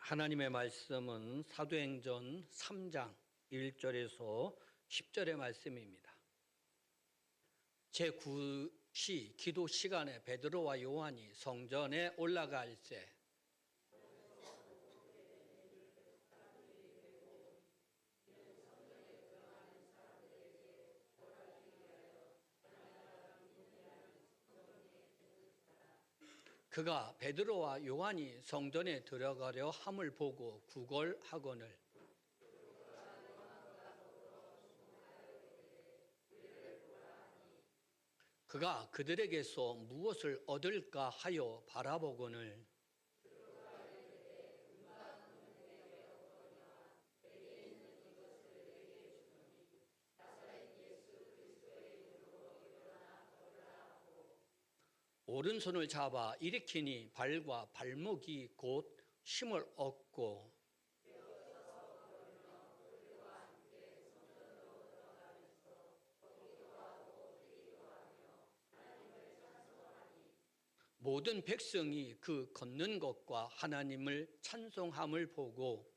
하나님의 말씀은 사도행전 3장 1절에서 10절의 말씀입니다. 제9시 기도 시간에 베드로와 요한이 성전에 올라갈 때 그가 베드로와 요한이 성전에 들어가려 함을 보고 구걸하거늘 그가 그들에게서 무엇을 얻을까 하여 바라보거늘 오른손을 잡아 일으키니 발과 발목이 곧 힘을 얻고 모든 백성이 그 걷는 것과 하나님을 찬송함을 보고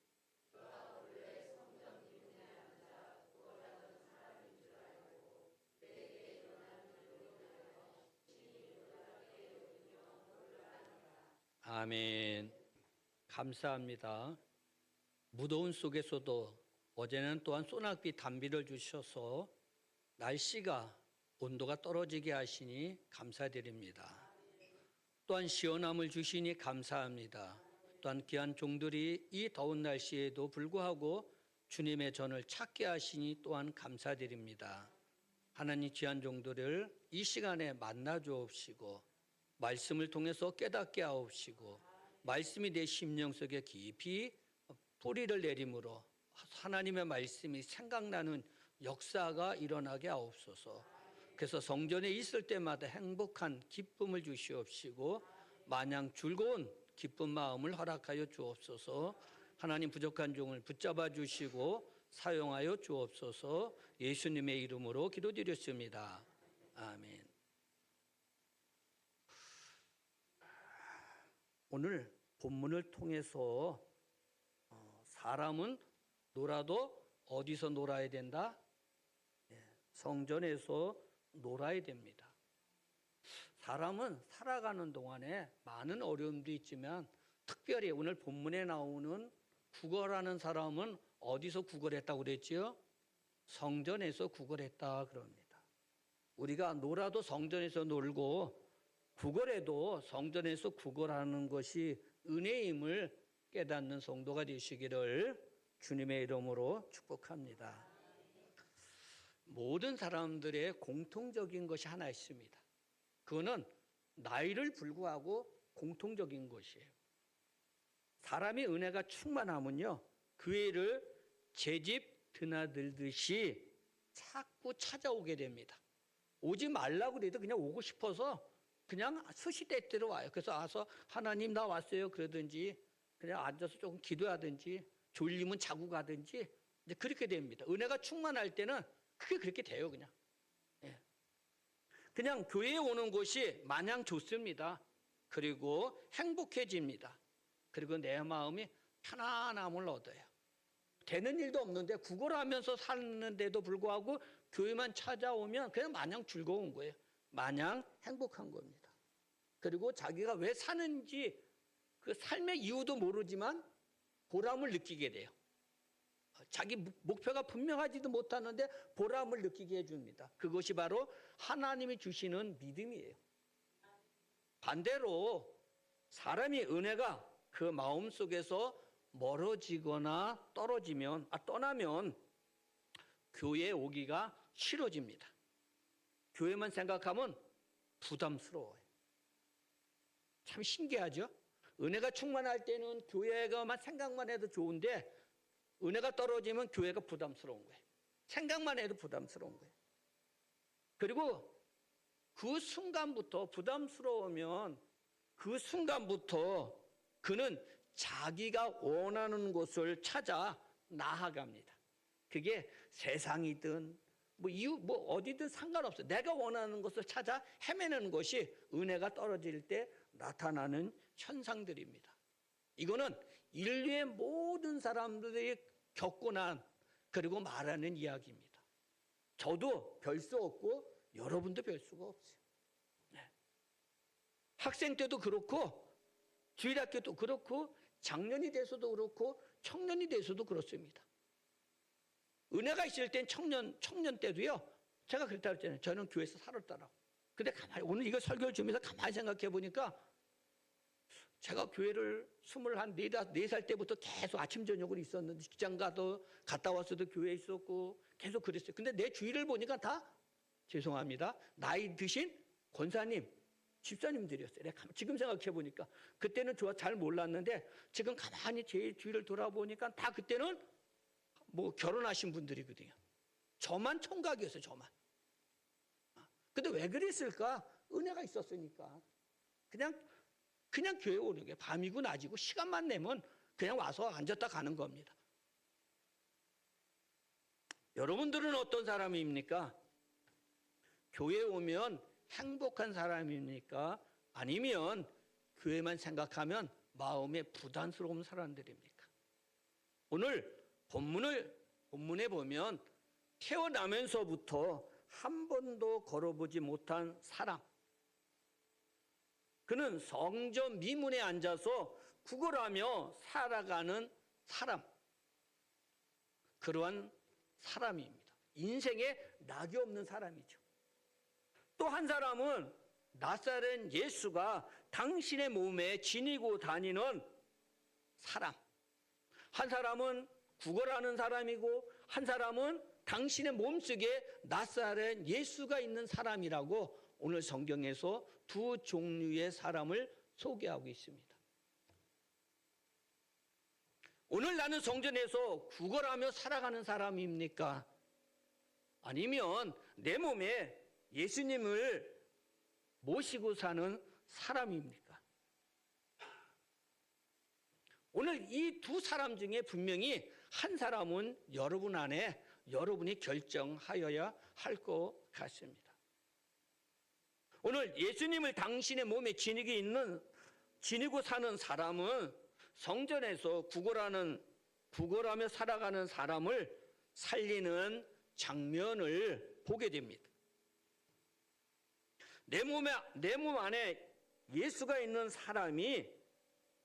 아멘. 감사합니다. 무더운 속에서도 어제는 또한 소낙비 단비를 주셔서 날씨가 온도가 떨어지게 하시니 감사드립니다. 또한 시원함을 주시니 감사합니다. 또한 귀한 종들이 이 더운 날씨에도 불구하고 주님의 전을 찾게 하시니 또한 감사드립니다. 하나님 귀한 종들을 이 시간에 만나 주옵시고 말씀을 통해서 깨닫게 하옵시고 말씀이 내 심령 속에 깊이 뿌리를 내림으로 하나님의 말씀이 생각나는 역사가 일어나게 하옵소서. 그래서 성전에 있을 때마다 행복한 기쁨을 주시옵시고 마냥 즐거운 기쁜 마음을 허락하여 주옵소서. 하나님 부족한 종을 붙잡아 주시고 사용하여 주옵소서. 예수님의 이름으로 기도드렸습니다. 아멘. 오늘 본문을 통해서 사람은 놀아도 어디서 놀아야 된다? 성전에서 놀아야 됩니다. 사람은 살아가는 동안에 많은 어려움도 있지만 특별히 오늘 본문에 나오는 구걸하는 사람은 어디서 구걸했다고 그랬지요? 성전에서 구걸했다 그럽니다. 우리가 놀아도 성전에서 놀고 구걸해도 성전에서 구걸하는 것이 은혜임을 깨닫는 성도가 되시기를 주님의 이름으로 축복합니다. 모든 사람들의 공통적인 것이 하나 있습니다. 그거는 나이를 불구하고 공통적인 것이에요. 사람이 은혜가 충만하면요, 그 애를 제집 드나들듯이 자꾸 찾아오게 됩니다. 오지 말라고 그래도 그냥 오고 싶어서 그냥 수시대대로 와요. 그래서 와서 하나님 나 왔어요 그러든지 그냥 앉아서 조금 기도하든지 졸리면 자고 가든지 이제 그렇게 됩니다. 은혜가 충만할 때는 그게 그렇게 돼요. 그냥 교회에 오는 것이 마냥 좋습니다. 그리고 행복해집니다. 그리고 내 마음이 편안함을 얻어요. 되는 일도 없는데 구걸하면서 사는데도 불구하고 교회만 찾아오면 그냥 마냥 즐거운 거예요. 마냥 행복한 겁니다. 그리고 자기가 왜 사는지 그 삶의 이유도 모르지만 보람을 느끼게 돼요. 자기 목표가 분명하지도 못하는데 보람을 느끼게 해줍니다. 그것이 바로 하나님이 주시는 믿음이에요. 반대로 사람이 은혜가 그 마음 속에서 멀어지거나 떠나면 교회에 오기가 싫어집니다. 교회만 생각하면 부담스러워요. 참 신기하죠? 은혜가 충만할 때는 교회가만 생각만 해도 좋은데 은혜가 떨어지면 교회가 부담스러운 거예요. 생각만 해도 부담스러운 거예요. 그리고 그 순간부터 부담스러우면 그 순간부터 그는 자기가 원하는 곳을 찾아 나아갑니다. 그게 세상이든 어디든 상관없어요. 내가 원하는 것을 찾아 헤매는 것이 은혜가 떨어질 때 나타나는 현상들입니다. 이거는 인류의 모든 사람들이 겪고 난 그리고 말하는 이야기입니다. 저도 별 수 없고 여러분도 별 수가 없어요. 네. 학생 때도 그렇고 주일학교도 그렇고 장년이 돼서도 그렇고 청년이 돼서도 그렇습니다. 은혜가 있을 땐 청년 때도요. 제가 그랬다고 했잖아요. 저는 교회에서 살았다라고. 근데 가만히 오늘 이거 설교를 주면서 가만히 생각해 보니까 제가 교회를 24살 때부터 계속 아침 저녁으로 있었는데 직장 갔다 왔어도 교회에 있었고 계속 그랬어요. 근데 내 주위를 보니까 다 죄송합니다. 나이 드신 권사님, 집사님들이었어요. 내가 지금 생각해 보니까 그때는 잘 몰랐는데 지금 가만히 제 주위를 돌아보니까 다 그때는 뭐 결혼하신 분들이거든요. 저만 총각이었어요. 저만. 근데 왜 그랬을까? 은혜가 있었으니까. 그냥 교회 오는 게 밤이고 낮이고 시간만 내면 그냥 와서 앉았다 가는 겁니다. 여러분들은 어떤 사람입니까? 교회에 오면 행복한 사람입니까? 아니면 교회만 생각하면 마음에 부담스러운 사람들입니까? 오늘 본문에 보면 태어나면서부터 한 번도 걸어보지 못한 사람. 그는 성전 미문에 앉아서 구걸하며 살아가는 사람. 그러한 사람입니다. 인생에 낙이 없는 사람이죠. 또 한 사람은 나사렛 예수가 당신의 몸에 지니고 다니는 사람. 한 사람은 구걸하는 사람이고 한 사람은 당신의 몸속에 나사렛 예수가 있는 사람이라고 오늘 성경에서 두 종류의 사람을 소개하고 있습니다. 오늘 나는 성전에서 구걸하며 살아가는 사람입니까? 아니면 내 몸에 예수님을 모시고 사는 사람입니까? 오늘 이 두 사람 중에 분명히 한 사람은 여러분 안에 여러분이 결정하여야 할 것 같습니다. 오늘 예수님을 당신의 몸에 지니고 사는 사람은 성전에서 구걸하며 살아가는 사람을 살리는 장면을 보게 됩니다. 내 몸 안에 예수가 있는 사람이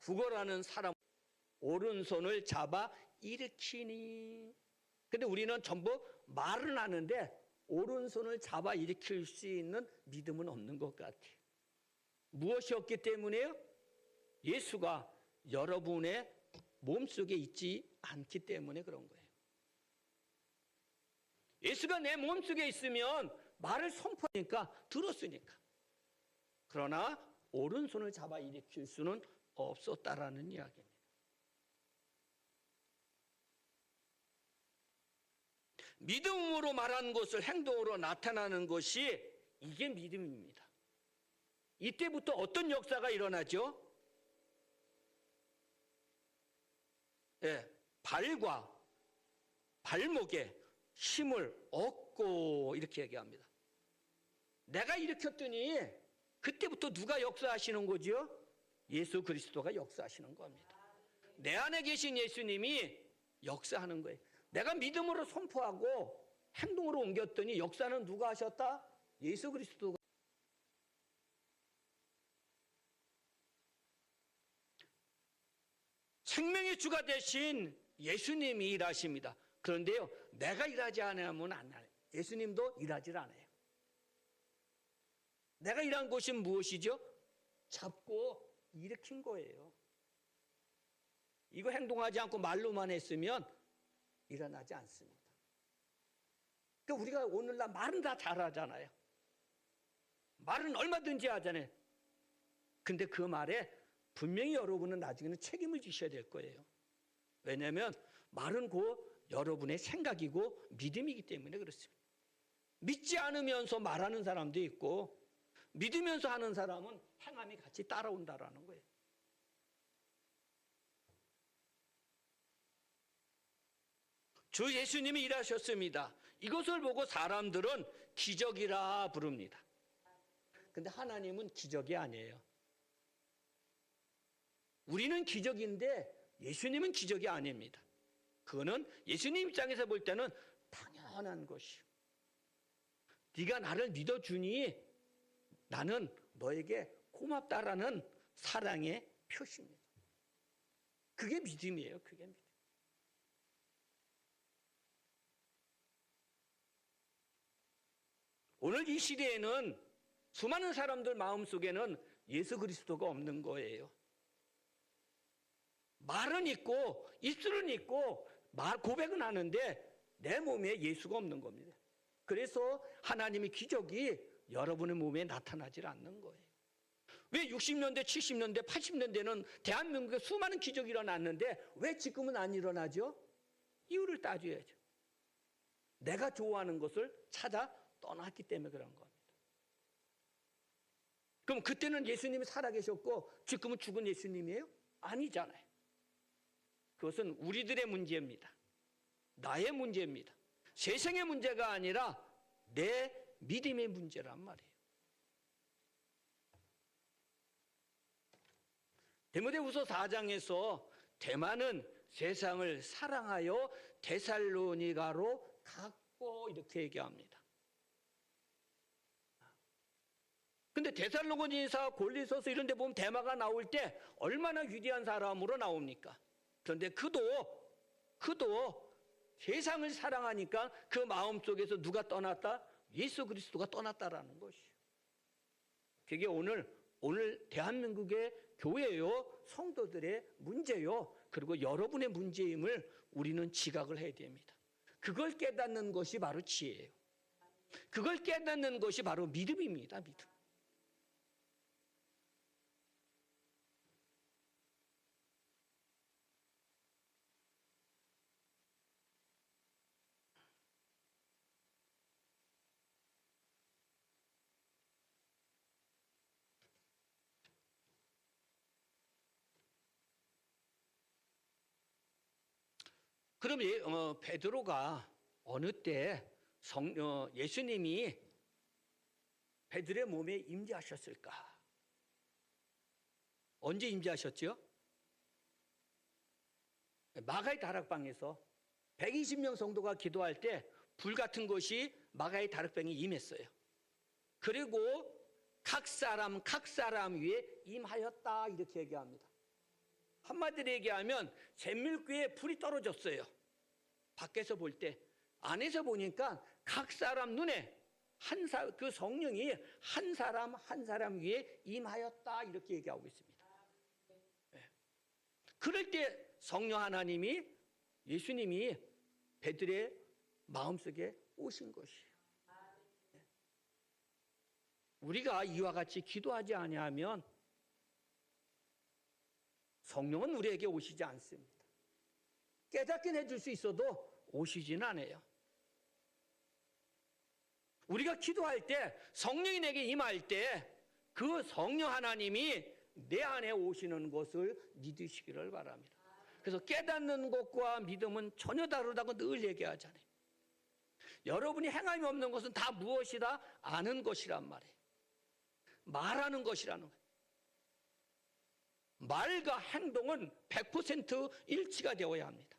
구걸하는 사람 오른손을 잡아 일으키니. 근데 우리는 전부 말은 하는데 오른손을 잡아 일으킬 수 있는 믿음은 없는 것 같아요. 무엇이 없기 때문에요? 예수가 여러분의 몸속에 있지 않기 때문에 그런 거예요. 예수가 내 몸속에 있으면 말을 선포하니까 들었으니까. 그러나 오른손을 잡아 일으킬 수는 없었다라는 이야기입니다. 믿음으로 말하는 것을 행동으로 나타나는 것이 이게 믿음입니다. 이때부터 어떤 역사가 일어나죠? 발과 발목에 힘을 얻고 이렇게 얘기합니다. 내가 일으켰더니 그때부터 누가 역사하시는 거죠? 예수 그리스도가 역사하시는 겁니다. 내 안에 계신 예수님이 역사하는 거예요. 내가 믿음으로 선포하고 행동으로 옮겼더니 역사는 누가 하셨다? 예수 그리스도가. 생명의 주가 되신 예수님이 일하십니다. 그런데요, 내가 일하지 않으면 안 해요. 예수님도 일하질 않아요. 내가 일한 것이 무엇이죠? 잡고 일으킨 거예요. 이거 행동하지 않고 말로만 했으면 일어나지 않습니다. 그러니까 우리가 오늘날 말은 다 잘하잖아요. 말은 얼마든지 하잖아요. 근데 그 말에 분명히 여러분은 나중에는 책임을 지셔야 될 거예요. 왜냐하면 말은 곧 여러분의 생각이고 믿음이기 때문에 그렇습니다. 믿지 않으면서 말하는 사람도 있고 믿으면서 하는 사람은 행함이 같이 따라온다라는 거예요. 주 예수님이 일하셨습니다. 이것을 보고 사람들은 기적이라 부릅니다. 근데 하나님은 기적이 아니에요. 우리는 기적인데 예수님은 기적이 아닙니다. 그거는 예수님 입장에서 볼 때는 당연한 것이요. 네가 나를 믿어주니 나는 너에게 고맙다라는 사랑의 표시입니다. 그게 믿음이에요. 그게 믿음. 오늘 이 시대에는 수많은 사람들 마음속에는 예수 그리스도가 없는 거예요. 말은 있고 입술은 있고 고백은 하는데 내 몸에 예수가 없는 겁니다. 그래서 하나님의 기적이 여러분의 몸에 나타나질 않는 거예요. 왜 60년대, 70년대, 80년대는 대한민국에 수많은 기적이 일어났는데 왜 지금은 안 일어나죠? 이유를 따져야죠. 내가 좋아하는 것을 찾아 떠났기 때문에 그런 겁니다. 그럼 그때는 예수님이 살아계셨고 지금은 죽은 예수님이에요? 아니잖아요. 그것은 우리들의 문제입니다. 나의 문제입니다. 세상의 문제가 아니라 내 믿음의 문제란 말이에요. 디모데후서 4장에서 대만은 세상을 사랑하여 데살로니가로 갔고 이렇게 얘기합니다. 근데 데살로니가, 골리서스 이런 데 보면 대마가 나올 때 얼마나 위대한 사람으로 나옵니까? 그런데 그도 세상을 사랑하니까 그 마음속에서 누가 떠났다? 예수 그리스도가 떠났다라는 것이에요. 그게 오늘 대한민국의 교회요, 성도들의 문제요, 그리고 여러분의 문제임을 우리는 지각을 해야 됩니다. 그걸 깨닫는 것이 바로 지혜예요. 그걸 깨닫는 것이 바로 믿음입니다. 믿음. 그럼 베드로가 어느 때 예수님이 베드로의 몸에 임재하셨을까? 언제 임재하셨죠? 마가의 다락방에서 120명 성도가 기도할 때 불같은 것이 마가의 다락방에 임했어요. 그리고 각 사람 위에 임하였다 이렇게 얘기합니다. 한마디로 얘기하면 잿물귀에 불이 떨어졌어요. 밖에서 볼 때. 안에서 보니까 각 사람 눈에 그 성령이 한 사람 위에 임하였다 이렇게 얘기하고 있습니다. 네. 그럴 때 성령 하나님이, 예수님이 베드로의 마음속에 오신 것이에요. 네. 우리가 이와 같이 기도하지 아니하면 성령은 우리에게 오시지 않습니다. 깨닫긴 해줄 수 있어도 오시지는 않아요. 우리가 기도할 때 성령이 내게 임할 때 그 성령 하나님이 내 안에 오시는 것을 믿으시기를 바랍니다. 그래서 깨닫는 것과 믿음은 전혀 다르다고 늘 얘기하잖아요. 여러분이 행함이 없는 것은 다 무엇이다? 아는 것이란 말이에요. 말하는 것이라는 거예요. 말과 행동은 100% 일치가 되어야 합니다.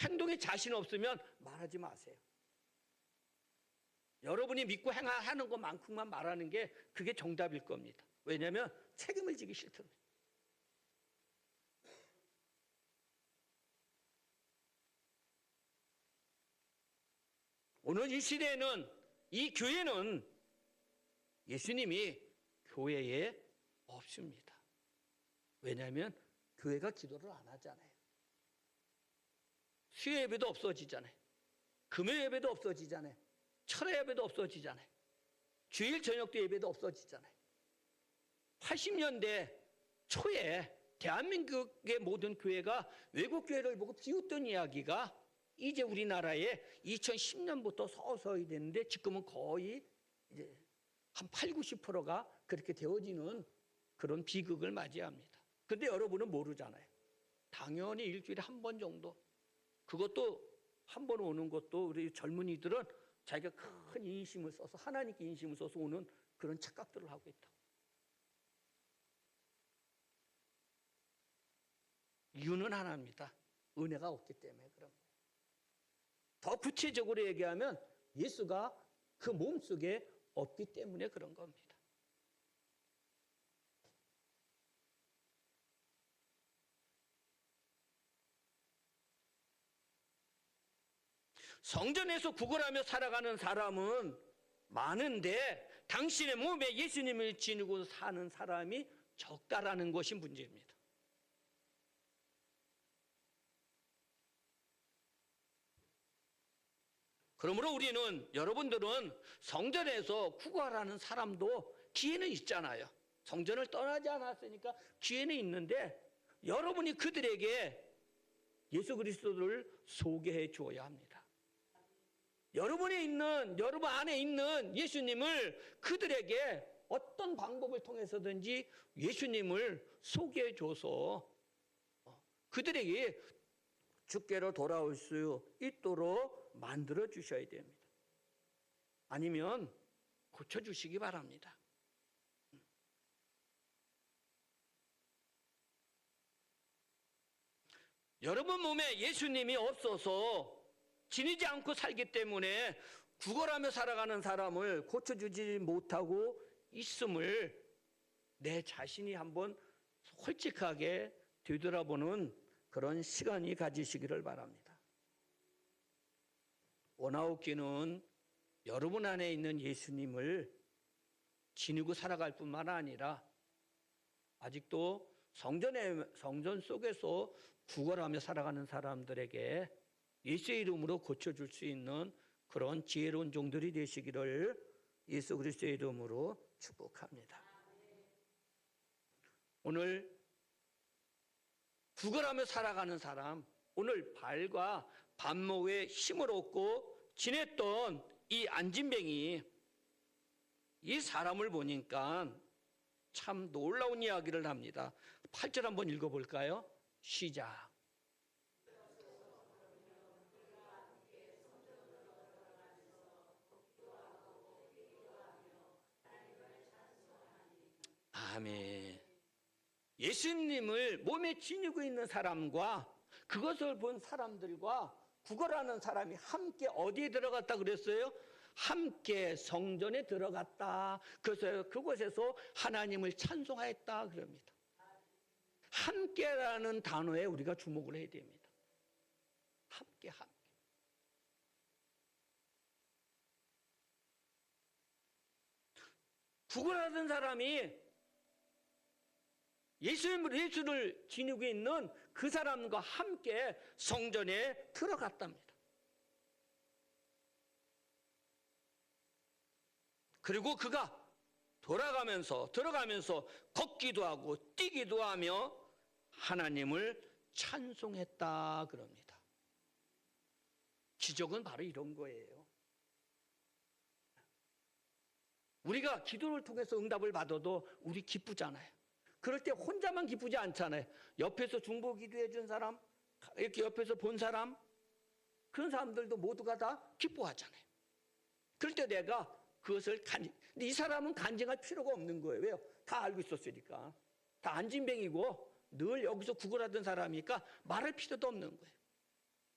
행동에 자신 없으면 말하지 마세요. 여러분이 믿고 하는 것만큼만 말하는 게 그게 정답일 겁니다. 왜냐하면 책임을 지기 싫거든요. 오늘 이 시대에는, 이 교회는 예수님이 교회에 없습니다. 왜냐하면 교회가 기도를 안 하잖아요. 수요 예배도 없어지잖아요. 금요 예배도 없어지잖아요. 철회 예배도 없어지잖아요. 주일 저녁 예배도 없어지잖아요. 80년대 초에 대한민국의 모든 교회가 외국 교회를 보고 비웃던 이야기가 이제 우리나라에 2010년부터 서서히 되는데 지금은 거의 이제 한 80~90%가 그렇게 되어지는 그런 비극을 맞이합니다. 근데 여러분은 모르잖아요. 당연히 일주일에 한 번 정도, 그것도 한 번 오는 것도 우리 젊은이들은 자기가 큰 인심을 써서, 하나님께 인심을 써서 오는 그런 착각들을 하고 있다. 이유는 하나입니다. 은혜가 없기 때문에 그럽니다. 더 구체적으로 얘기하면 예수가 그 몸속에 없기 때문에 그런 겁니다. 성전에서 구걸하며 살아가는 사람은 많은데 당신의 몸에 예수님을 지니고 사는 사람이 적다라는 것이 문제입니다. 그러므로 우리는, 여러분들은 성전에서 구걸하는 사람도 기회는 있잖아요. 성전을 떠나지 않았으니까 기회는 있는데 여러분이 그들에게 예수 그리스도를 소개해 주어야 합니다. 여러분 안에 있는 예수님을 그들에게 어떤 방법을 통해서든지 예수님을 소개해 줘서 그들에게 주께로 돌아올 수 있도록 만들어 주셔야 됩니다. 아니면 고쳐 주시기 바랍니다. 여러분 몸에 예수님이 없어서 지니지 않고 살기 때문에 구걸하며 살아가는 사람을 고쳐주지 못하고 있음을 내 자신이 한번 솔직하게 되돌아보는 그런 시간이 가지시기를 바랍니다. 원아웃기는 여러분 안에 있는 예수님을 지니고 살아갈 뿐만 아니라 아직도 성전 속에서 구걸하며 살아가는 사람들에게 예수의 이름으로 고쳐줄 수 있는 그런 지혜로운 종들이 되시기를 예수 그리스도의 이름으로 축복합니다. 오늘 구걸하며 살아가는 사람, 오늘 발과 발목에 힘을 얻고 지냈던 이 안진뱅이, 이 사람을 보니까 참 놀라운 이야기를 합니다. 8절 한번 읽어볼까요? 시작. 아멘. 예수님을 몸에 지니고 있는 사람과 그것을 본 사람들과 구걸하는 사람이 함께 어디에 들어갔다 그랬어요? 함께 성전에 들어갔다. 그래서 그곳에서 하나님을 찬송하였다 그럽니다. 함께라는 단어에 우리가 주목을 해야 됩니다. 함께. 구걸하던 사람이 예수를 지니고 있는 그 사람과 함께 성전에 들어갔답니다. 그리고 그가 들어가면서 걷기도 하고 뛰기도 하며 하나님을 찬송했다 그럽니다. 기적은 바로 이런 거예요. 우리가 기도를 통해서 응답을 받아도 우리 기쁘잖아요. 그럴 때 혼자만 기쁘지 않잖아요. 옆에서 중보 기도해 준 사람, 이렇게 옆에서 본 사람, 그런 사람들도 모두가 다 기뻐하잖아요. 그럴 때 내가 그것을 근데 이 사람은 간증할 필요가 없는 거예요. 왜요? 다 알고 있었으니까. 다 안진뱅이고 늘 여기서 구걸하던 사람이니까 말할 필요도 없는 거예요.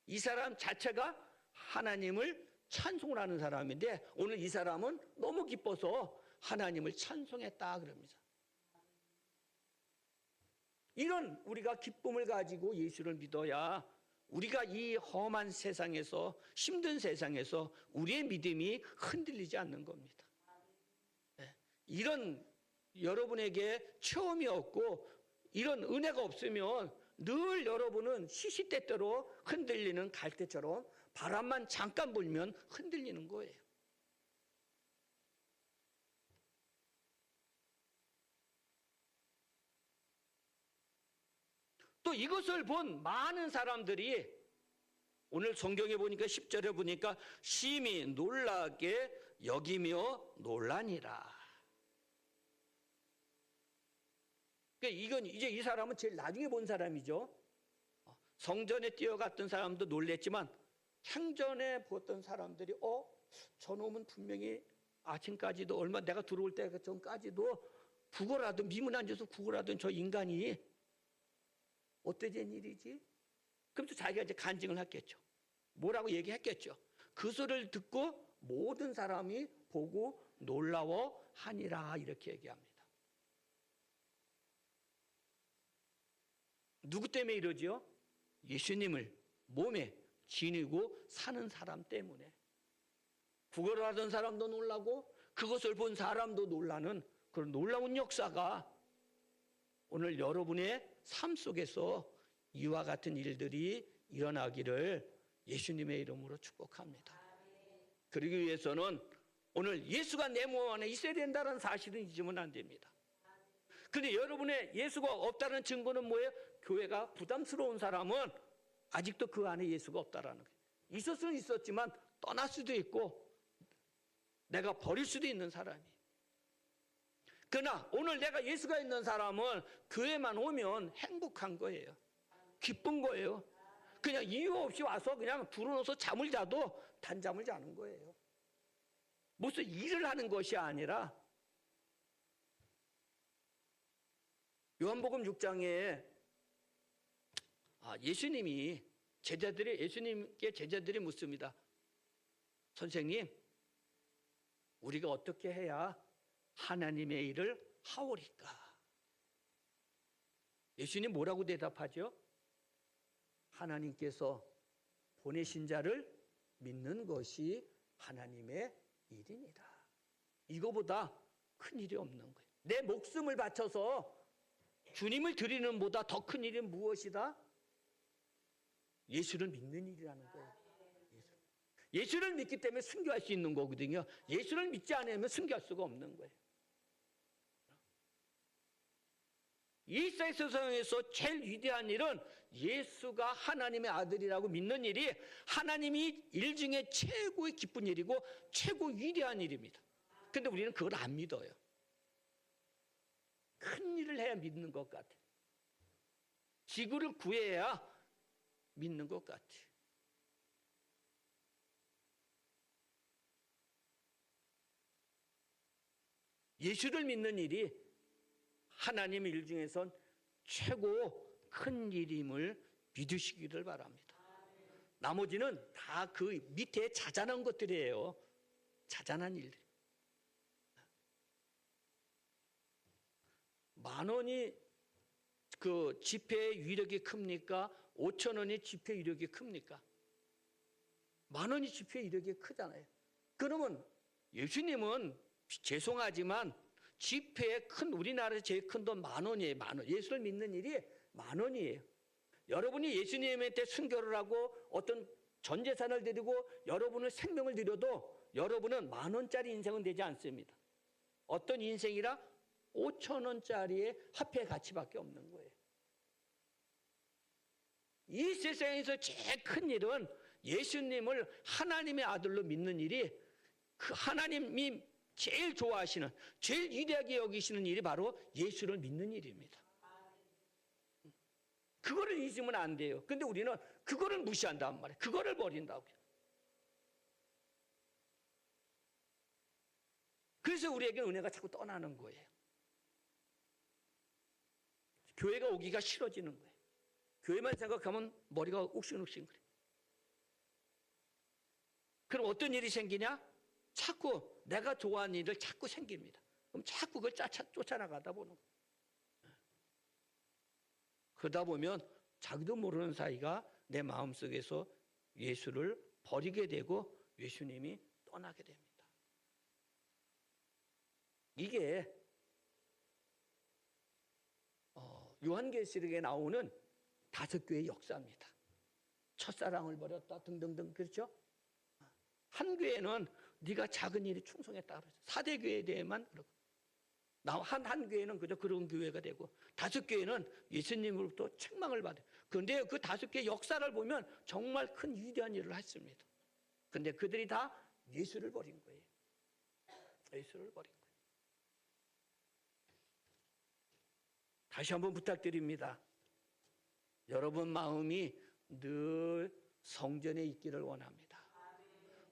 이 사람 자체가 하나님을 찬송을 하는 사람인데 오늘 이 사람은 너무 기뻐서 하나님을 찬송했다 그럽니다. 이런 우리가 기쁨을 가지고 예수를 믿어야 우리가 이 험한 세상에서, 힘든 세상에서 우리의 믿음이 흔들리지 않는 겁니다. 이런 여러분에게 체험이 없고 이런 은혜가 없으면 늘 여러분은 시시때때로 흔들리는 갈대처럼 바람만 잠깐 불면 흔들리는 거예요. 또 이것을 본 많은 사람들이 오늘 성경에 보니까 10절에 보니까 심히 놀라게 여기며 놀라니라. 그러니까 이건 이제 이 사람은 제일 나중에 본 사람이죠. 성전에 뛰어갔던 사람도 놀랬지만 행전에 보던 사람들이 저놈은 분명히 아침까지도 얼마 내가 들어올 때 전까지도 구걸하던 미문 앉아서 구걸하던 저 인간이 어떠된 일이지? 그럼 또 자기가 이제 간증을 했겠죠. 뭐라고 얘기했겠죠. 그 소리를 듣고 모든 사람이 보고 놀라워하니라 이렇게 얘기합니다. 누구 때문에 이러지요? 예수님을 몸에 지니고 사는 사람 때문에. 구걸을 하던 사람도 놀라고 그것을 본 사람도 놀라는 그런 놀라운 역사가 오늘 여러분의 삶 속에서 이와 같은 일들이 일어나기를 예수님의 이름으로 축복합니다. 그러기 위해서는 오늘 예수가 내 몸 안에 있어야 된다는 사실은 잊으면 안 됩니다. 그런데 여러분의 예수가 없다는 증거는 뭐예요? 교회가 부담스러운 사람은 아직도 그 안에 예수가 없다라는 거예요. 있었으면 있었지만 떠날 수도 있고 내가 버릴 수도 있는 사람이에요. 그러나 오늘 내가 예수가 있는 사람은 교회만 오면 행복한 거예요. 기쁜 거예요. 그냥 이유 없이 와서 그냥 들어놓아서 잠을 자도 단잠을 자는 거예요. 무슨 일을 하는 것이 아니라 요한복음 6장에 예수님께 제자들이 묻습니다. 선생님, 우리가 어떻게 해야 하나님의 일을 하오리까? 예수님 뭐라고 대답하죠? 하나님께서 보내신 자를 믿는 것이 하나님의 일이니라. 이거보다 큰 일이 없는 거예요. 내 목숨을 바쳐서 주님을 드리는 보다 더 큰 일이 무엇이다? 예수를 믿는 일이라는 거예요. 예수를 믿기 때문에 순교할 수 있는 거거든요. 예수를 믿지 않으면 순교할 수가 없는 거예요. 이 세상에서 제일 위대한 일은 예수가 하나님의 아들이라고 믿는 일이 하나님이 일 중에 최고의 기쁜 일이고 최고 위대한 일입니다. 그런데 우리는 그걸 안 믿어요. 큰 일을 해야 믿는 것 같아. 지구를 구해야 믿는 것 같아. 예수를 믿는 일이 하나님의 일 중에선 최고 큰 일임을 믿으시기를 바랍니다. 나머지는 다 그 밑에 자잘한 것들이에요. 자잘한 일들. 10,000원이 그 지폐의 위력이 큽니까? 5,000원이 지폐의 위력이 큽니까? 10,000원이 지폐의 위력이 크잖아요. 그러면 예수님은 죄송하지만 지폐의 큰 우리나라에서 제일 큰 돈 10,000원이에요. 10,000원. 예수를 믿는 일이 10,000원이에요. 여러분이 예수님한테 순교를 하고 어떤 전 재산을 드리고 여러분의 생명을 드려도 여러분은 10,000원짜리 인생은 되지 않습니다. 어떤 인생이라 5,000원짜리의 화폐 가치밖에 없는 거예요. 이 세상에서 제일 큰 일은 예수님을 하나님의 아들로 믿는 일이 그 하나님이 제일 좋아하시는 제일 위대하게 여기시는 일이 바로 예수를 믿는 일입니다. 그거를 잊으면 안 돼요. 근데 우리는 그거를 무시한단 말이에요. 그거를 버린다고요. 그래서 우리에게 은혜가 자꾸 떠나는 거예요. 교회가 오기가 싫어지는 거예요. 교회만 생각하면 머리가 욱신욱신 그래요. 그럼 어떤 일이 생기냐? 자꾸 내가 좋아하는 일을 자꾸 생깁니다. 그럼 자꾸 그걸 쫓아나가다 보는 거예요. 그러다 보면 자기도 모르는 사이가 내 마음속에서 예수를 버리게 되고 예수님이 떠나게 됩니다. 이게 요한계시록에 나오는 5교회의 역사입니다. 첫사랑을 버렸다 등등등 그렇죠? 한 교회는 네가 작은 일에 충성했다 그러죠. 4대 교회에 대해만 그러고 한 교회는 그저 그런 교회가 되고 5교회는 예수님으로부터 책망을 받아요. 그런데 그 5교회 역사를 보면 정말 큰 위대한 일을 했습니다. 그런데 그들이 다 예수를 버린 거예요. 예수를 버린 거예요. 다시 한번 부탁드립니다. 여러분 마음이 늘 성전에 있기를 원합니다.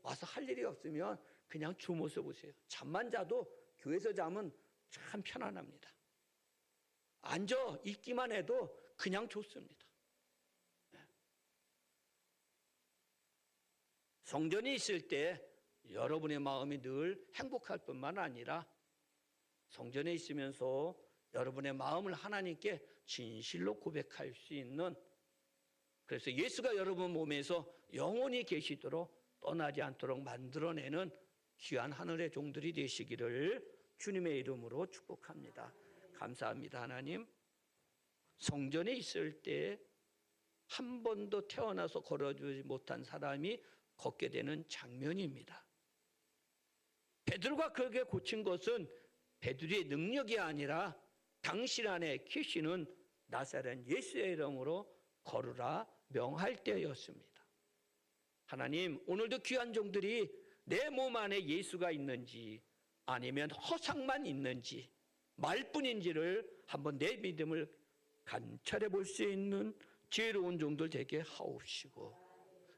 와서 할 일이 없으면 그냥 주무서 보세요. 잠만 자도 교회에서 자면 참 편안합니다. 앉아 있기만 해도 그냥 좋습니다. 성전이 있을 때 여러분의 마음이 늘 행복할 뿐만 아니라 성전에 있으면서 여러분의 마음을 하나님께 진실로 고백할 수 있는, 그래서 예수가 여러분 몸에서 영원히 계시도록 떠나지 않도록 만들어내는 귀한 하늘의 종들이 되시기를 주님의 이름으로 축복합니다. 감사합니다. 하나님, 성전에 있을 때 한 번도 태어나서 걸어주지 못한 사람이 걷게 되는 장면입니다. 베드로가 그렇게 고친 것은 베드로의 능력이 아니라 당신 안에 계시는 나사렛 예수의 이름으로 걸으라 명할 때였습니다. 하나님, 오늘도 귀한 종들이 내 몸 안에 예수가 있는지 아니면 허상만 있는지 말뿐인지를 한번 내 믿음을 관찰해 볼 수 있는 지혜로운 종들 되게 하옵시고,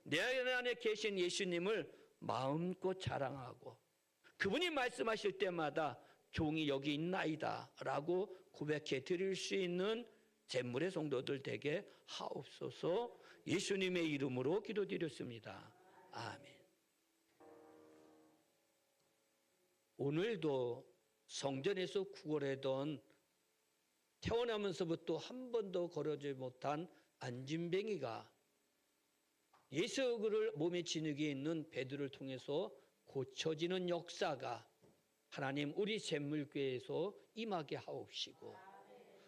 내 안에 계신 예수님을 마음껏 자랑하고 그분이 말씀하실 때마다 종이 여기 있나이다 라고 고백해 드릴 수 있는 잼물의 성도들 되게 하옵소서. 예수님의 이름으로 기도드렸습니다. 아멘. 오늘도 성전에서 구걸하던 태어나면서부터 한 번도 걸어지 못한 안진뱅이가 예수 그를 몸에 진흙이 있는 베드로를 통해서 고쳐지는 역사가 하나님 우리 샘물교회에서 임하게 하옵시고,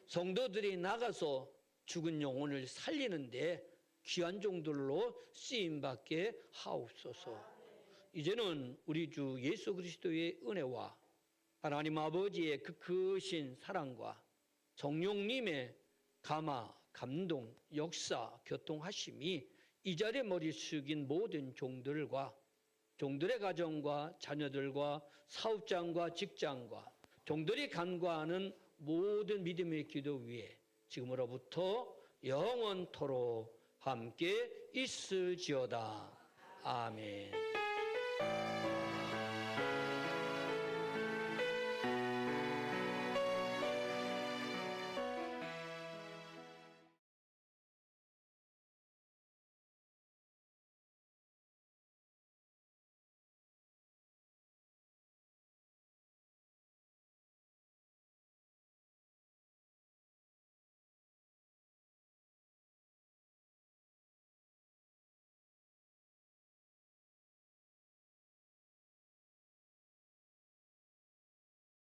성도들이 나가서 죽은 영혼을 살리는데 귀한 종들로 쓰임받게 하옵소서. 이제는 우리 주 예수 그리스도의 은혜와 하나님 아버지의 그 크신 사랑과 성령님의 감화, 감동, 역사, 교통하심이 이 자리에 머리 숙인 모든 종들과 종들의 가정과 자녀들과 사업장과 직장과 종들이 간구하는 모든 믿음의 기도 위에 지금으로부터 영원토록 함께 있을지어다. 아멘.